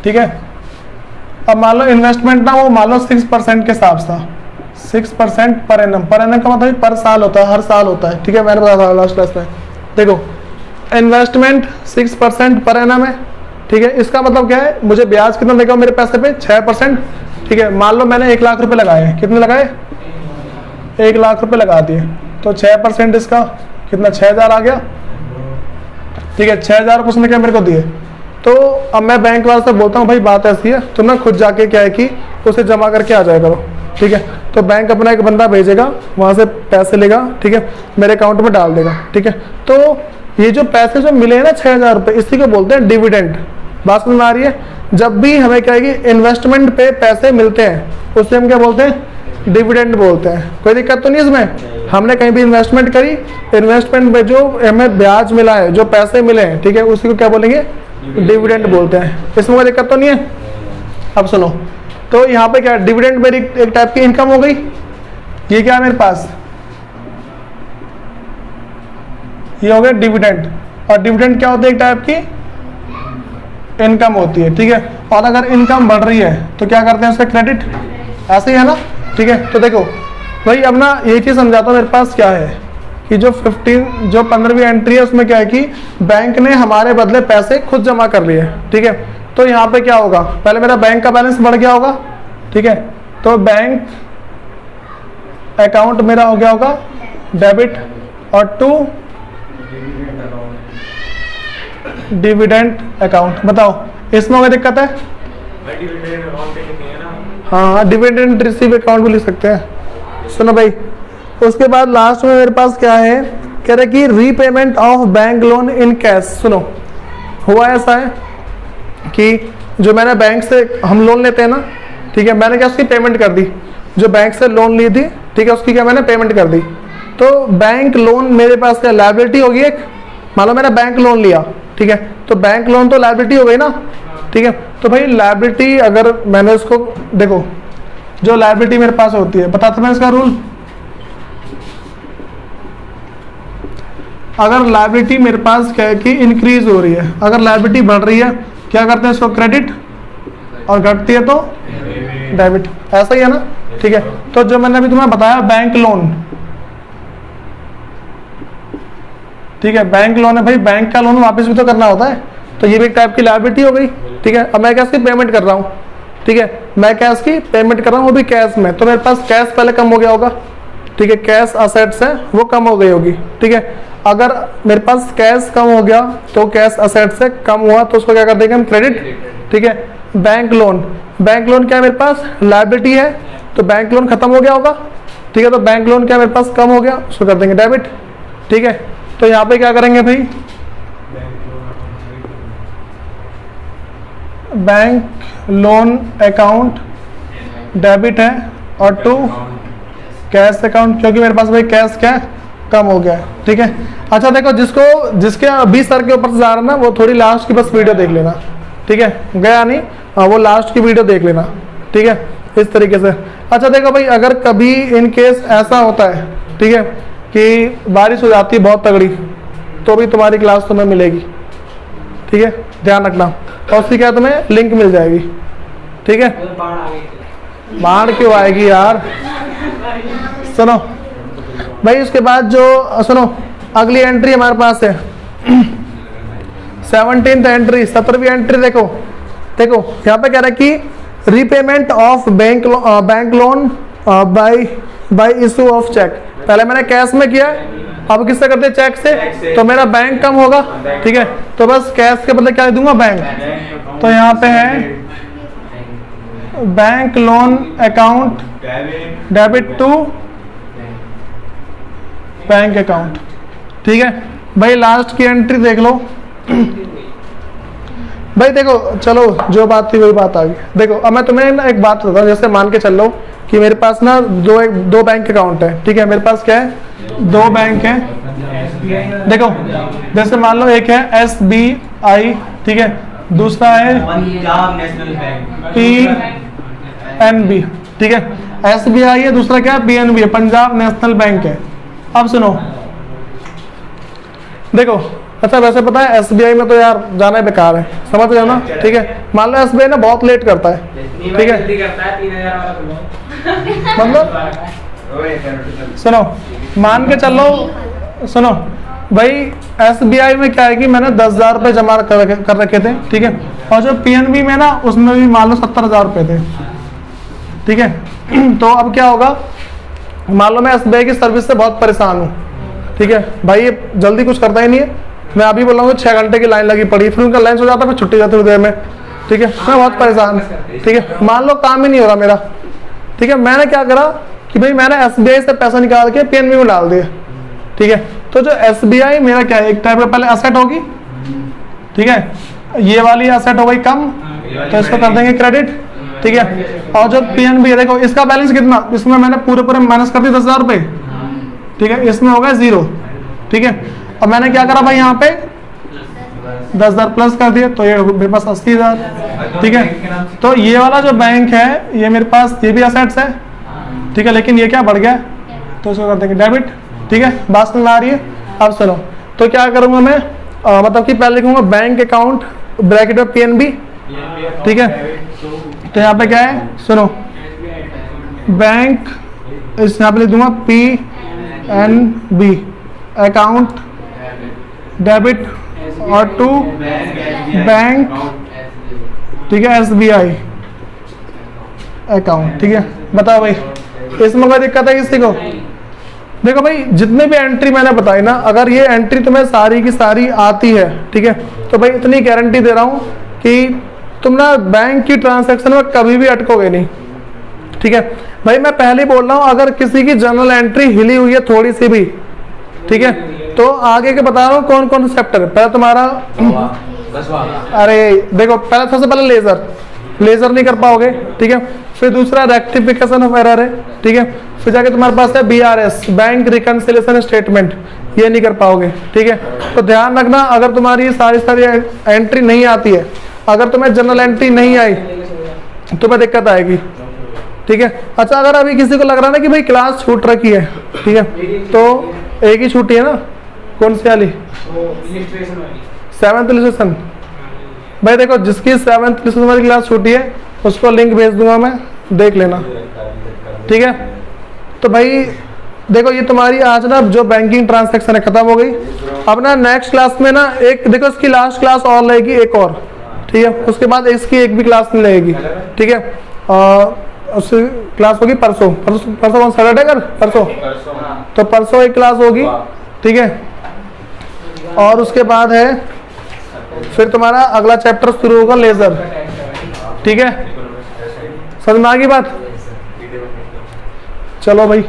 S1: ठीक है, अब मान लो इन्वेस्टमेंट ना वो मान लो 6% के हिसाब से, 6% पर एनम। पर एनम का मतलब पर साल होता है, हर साल होता है। ठीक है, मैंने बताया था लास्ट क्लास में। देखो इन्वेस्टमेंट 6% पर एनम है। ठीक है, इसका मतलब क्या है, मुझे ब्याज कितना देगा मेरे पैसे पे, 6%। ठीक है, मान लो मैंने 1 लाख रुपए लगाए हैं, कितने लगाए, 1 लाख रुपए लगा दिए, तो 6% इसका कितना, 6,000 आ गया। ठीक है, 6,000 उसने क्या मेरे को दिए, तो अब मैं बैंक वाले से बोलता हूँ भाई बात ऐसी है, तुम ना खुद जाके क्या है कि उसे जमा करके आ जाया करो। ठीक है, तो बैंक अपना एक बंदा भेजेगा, वहाँ से पैसे लेगा, ठीक है, मेरे अकाउंट में डाल देगा। ठीक है, तो ये जो पैसे जो मिले हैं ना 6,000 रुपये, इसी को बोलते हैं डिविडेंड। बात समझ में आ रही है, जब भी हमें क्या है कि इन्वेस्टमेंट पे पैसे मिलते हैं उसे हम क्या बोलते हैं, डिविडेंड बोलते हैं। कोई दिक्कत तो नहीं इसमें, हमने कहीं भी इन्वेस्टमेंट करी, इन्वेस्टमेंट में जो हमें ब्याज मिला है, जो पैसे मिले हैं, ठीक है, उसी को क्या बोलेंगे, डिविडेंड बोलते हैं। इसमें कोई दिक्कत तो नहीं है। अब सुनो, तो यहाँ पे क्या डिविडेंड मेरी एक टाइप की इनकम हो गई। ये क्या है मेरे पास, ये हो गया डिविडेंड। और डिविडेंड क्या होता है, एक टाइप की इनकम होती है। ठीक है, और अगर इनकम बढ़ रही है तो क्या करते हैं उसका क्रेडिट, ऐसे ही है ना। ठीक है, तो देखो भाई अब ना ये चीज समझाता हूँ, मेरे पास क्या है कि जो 15वीं एंट्री है उसमें क्या है कि बैंक ने हमारे बदले पैसे खुद जमा कर लिए। ठीक है, तो यहाँ पे क्या होगा, पहले मेरा बैंक का बैलेंस बढ़ गया होगा। ठीक है, तो बैंक अकाउंट मेरा हो गया होगा डेबिट, और टू डिविडेंड अकाउंट। बताओ इसमें कोई दिक्कत है, हाँ डिविडेंड रिसीव अकाउंट भी लिख सकते हैं। सुनो भाई, उसके बाद लास्ट में मेरे पास क्या है, कह रहे कि repayment of bank loan in cash. सुनो हुआ ऐसा है कि जो मैंने बैंक से हम लोन लेते हैं ना, ठीक है, मैंने क्या उसकी पेमेंट कर दी, जो बैंक से लोन ली थी, ठीक है, उसकी क्या मैंने पेमेंट कर दी। तो बैंक लोन मेरे पास क्या लायबिलिटी होगी एक, मान लो मैंने बैंक लोन लिया, ठीक है, तो बैंक लोन तो लायबिलिटी हो गई ना। ठीक है, तो भाई लायबिलिटी अगर मैंने उसको, देखो जो लायबिलिटी मेरे पास होती है, बताता मैं इसका रूल, अगर लायबिलिटी मेरे पास क्या है कि इंक्रीज हो रही है, अगर लायबिलिटी बढ़ रही है क्या करते हैं इसको क्रेडिट, और घटती है तो डेबिट, ऐसा ही है ना। ठीक है, तो जो मैंने अभी तुम्हें बताया बैंक लोन, ठीक है, बैंक लोन है भाई, बैंक का लोन वापस भी तो करना होता है, तो ये भी एक टाइप की लायबिलिटी हो गई। ठीक है, अब मैं कैश की पेमेंट कर रहा हूँ, ठीक है, मैं कैश की पेमेंट कर रहा हूँ, वो भी कैश में, तो मेरे पास कैश पहले कम हो गया होगा। ठीक है, कैश असेट्स है वो कम हो गई होगी। ठीक है, अगर मेरे पास कैश कम हो गया तो कैश असेट्स से कम हुआ तो उसको क्या कर देंगे हम, क्रेडिट। ठीक है, बैंक लोन, बैंक लोन क्या है मेरे पास, लायबिलिटी है, तो बैंक लोन खत्म हो गया होगा। ठीक है, तो बैंक लोन क्या मेरे पास कम हो गया, उसको कर देंगे डेबिट। ठीक है, तो यहाँ पे क्या करेंगे भाई, बैंक लोन अकाउंट डेबिट है, और टू कैश अकाउंट, क्योंकि मेरे पास भाई कैश क्या है कम हो गया है। ठीक है, अच्छा देखो जिसके अभी सर के ऊपर से जा रहा ना, वो थोड़ी लास्ट की बस वीडियो देख लेना। ठीक है, गया नहीं, हाँ वो लास्ट की वीडियो देख लेना। ठीक है, इस तरीके से। अच्छा देखो भाई, अगर कभी इन केस ऐसा होता है, ठीक है, कि बारिश हो जाती है बहुत तगड़ी, तो भी तुम्हारी क्लास तुम्हें मिलेगी। ठीक है, ध्यान रखना। और उसकी क्या तुम्हें लिंक मिल जाएगी, ठीक है। बाढ़ क्यों आएगी यार, सुनो भाई। उसके बाद जो सुनो अगली एंट्री हमारे पास है 17th एंट्री, 17वीं एंट्री। देखो देखो यहाँ पे कह रहा है कि repayment of bank loan by issue of cheque. पहले मैंने कैश में किया, अब किससे करते हैं, चेक से। तो मेरा बैंक कम होगा, ठीक है। तो बस कैश के बदले क्या दे दूंगा, बैंक। तो यहाँ पे है bank loan account debit to bank account, ठीक है भाई। लास्ट की एंट्री देख लो भाई। देखो चलो, जो बात थी वही बात आ गई। देखो अब मैं तुम्हें ना एक बात बताता हूँ। जैसे मान के चल लो कि मेरे पास ना दो बैंक अकाउंट है, ठीक है। मेरे पास क्या है, 2 बैंक है। देखो जैसे मान लो एक है SBI, ठीक है, दूसरा है
S3: पंजाब नेशनल बैंक,
S1: PNB, ठीक है। SBI है, दूसरा क्या है, PNB है, पंजाब नेशनल बैंक है। अब सुनो, देखो अच्छा वैसे पता है SBI में तो यार जाना ही बेकार है, समझ रहे हो ना, ठीक है। मान लो SBI ना बहुत लेट करता है, ठीक है। मतलब सुनो, मान के चलो, सुनो भाई, SBI में क्या है कि मैंने 10,000 रुपये जमा कर रखे थे, ठीक है। और जो PNB में ना उसमें भी मान लो 70,000 रुपये थे, ठीक है। तो अब क्या होगा, मान लो मैं SBI की सर्विस से बहुत परेशान हूँ, ठीक है भाई। ये जल्दी कुछ करता ही नहीं है। मैं अभी बोल रहा हूँ 6 घंटे की लाइन लगी पड़ी, फिर उनका लंच हो जाता है, फिर छुट्टी जाती है देर में, ठीक है। मैं बहुत परेशान, ठीक है। मान लो काम ही नहीं हो रहा मेरा, ठीक है। मैंने क्या करा कि भाई मैंने SBI से पैसा निकाल के PNB में डाल दिया, ठीक है। तो जो SBI मेरा क्या है, एक टाइप का पहले असेट होगी, ठीक है। ये वाली असेट हो गई कम, तो इसको कर देंगे क्रेडिट, ठीक है। और जो PNB है, देखो इसका बैलेंस कितना, इसमें मैंने पूरे माइनस कर दिए 10,000 रुपये, ठीक है। इसमें होगा 0, ठीक है। अब मैंने क्या करा भाई, यहाँ पे 10,000 प्लस कर दिए, तो ये मेरे पास 80,000, ठीक है। तो ये वाला जो बैंक है, ये मेरे पास ये भी असेट्स है, ठीक है। लेकिन ये क्या बढ़ गया, तो इसको कर देंगे डेबिट, ठीक है। बात समझ में आ रही है। अब सुनो, तो क्या करूँगा मैं, मतलब कि पहले लिखूंगा बैंक अकाउंट ब्रैकेट में PNB, ठीक है। तो यहाँ पे क्या है, सुनो, बैंक, इस यहाँ पे लिख दूंगा PNB अकाउंट डेबिट और टू बैंक, ठीक है, SBI अकाउंट, ठीक है। बताओ भाई, इसमें कोई दिक्कत है किसी को? देखो भाई, जितने भी एंट्री मैंने बताई ना, अगर ये एंट्री तुम्हें सारी की सारी आती है, ठीक है, तो भाई इतनी गारंटी दे रहा हूँ कि तुम ना बैंक की ट्रांजैक्शन में कभी भी अटकोगे नहीं, ठीक है भाई। मैं पहले बोल रहा हूँ, अगर किसी की जर्नल एंट्री हिली हुई है थोड़ी सी भी, ठीक है, तो आगे के बता रहा हूँ कौन कौन से चैप्टर है। पहले तुम्हारा, अरे देखो, पहले सबसे पहले लेजर नहीं कर पाओगे, ठीक है। फिर दूसरा रेक्टिफिकेशन ऑफ एरर है, ठीक है। फिर जाके तुम्हारे पास है BRS, बैंक रिकंसिलिएशन स्टेटमेंट, ये नहीं कर पाओगे, ठीक है। तो ध्यान रखना, अगर तुम्हारी सारी एंट्री नहीं आती है, अगर तुम्हें जनरल एंट्री नहीं आई, तुम्हें दिक्कत आएगी, ठीक है। अच्छा, अगर अभी किसी को लग रहा है ना कि भाई क्लास छूट रखी है, ठीक है, तो एक ही छुट्टी है ना, कौन सी वाली, 7th इलिस्ट्रेशन। भाई देखो, जिसकी 7th इलिस्ट्रेशन वाली क्लास छूटी है उसको लिंक भेज दूंगा मैं, देख लेना, ठीक है। तो भाई देखो, ये तुम्हारी आज ना जो बैंकिंग ट्रांजैक्शन है खत्म हो गई। अब ना नेक्स्ट क्लास में ना एक, देखो इसकी लास्ट क्लास और लगेगी एक और, ठीक है। उसके बाद इसकी एक भी क्लास नहीं लगेगी, ठीक है। उसकी क्लास होगी परसों कौन सैटरडे कर, परसों, तो परसों एक क्लास होगी, ठीक है। और उसके बाद है फिर तुम्हारा अगला चैप्टर शुरू होगा, लेजर, ठीक है। समझ में आ गई बात? चलो भाई।